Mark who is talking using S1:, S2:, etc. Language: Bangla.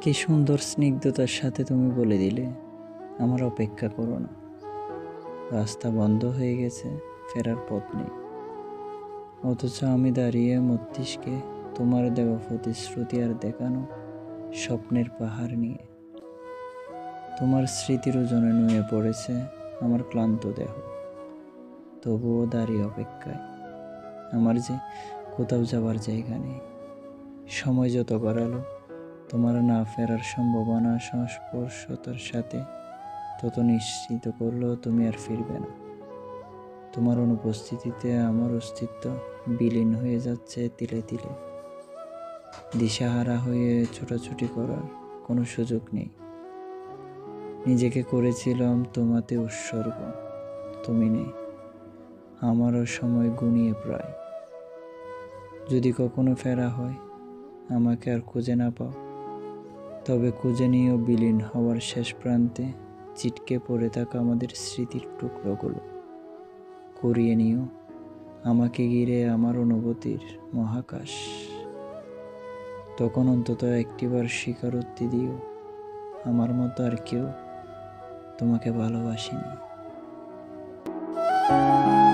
S1: কি সুন্দর স্নিগ্ধতার সাথে তুমি বলে দিলে আমার অপেক্ষা করো না। রাস্তা বন্ধ হয়ে গেছে, ফেরার পথ নেই। অথচ আমি দাঁড়িয়ে মস্তিষ্কে তোমার দেওয়া প্রতিশ্রুতি আর দেখানো স্বপ্নের পাহাড় নিয়ে। তোমার স্মৃতির ওজনে নুয়ে পড়েছে আমার ক্লান্ত দেহ, তবুও দাঁড়িয়ে অপেক্ষায়। আমার যে কোথাও যাবার জায়গা নেই। সময় যত বাড়ালো তোমার না ফেরার সম্ভাবনা সংস্পর্শতার সাথে, তত নিশ্চিত করলো তুমি আর ফিরবে না। তোমার অনুপস্থিতিতে আমার অস্তিত্ব বিলীন হয়ে যাচ্ছে তিলে তিলে। দিশাহারা হয়ে ছোটাছুটি করার কোনো সুযোগ নেই। নিজেকে করেছিলাম তোমাতে উৎসর্গ, তুমি নেই। আমারও সময় গুনিয়ে প্রায়। যদি কখনো ফেরা হয়, আমাকে আর খুঁজে না পাও, তবে খুঁজে নিয়েও বিলীন হওয়ার শেষ প্রান্তে ছিটকে পড়ে থাকা আমাদের স্মৃতির টুকরোগুলো করিয়ে নিও আমাকে ঘিরে আমার অনুভূতির মহাকাশ। তখন অন্তত একটিবার স্বীকারোক্তি দিও, আমার মতো আর কেউ তোমাকে ভালোবাসেনি।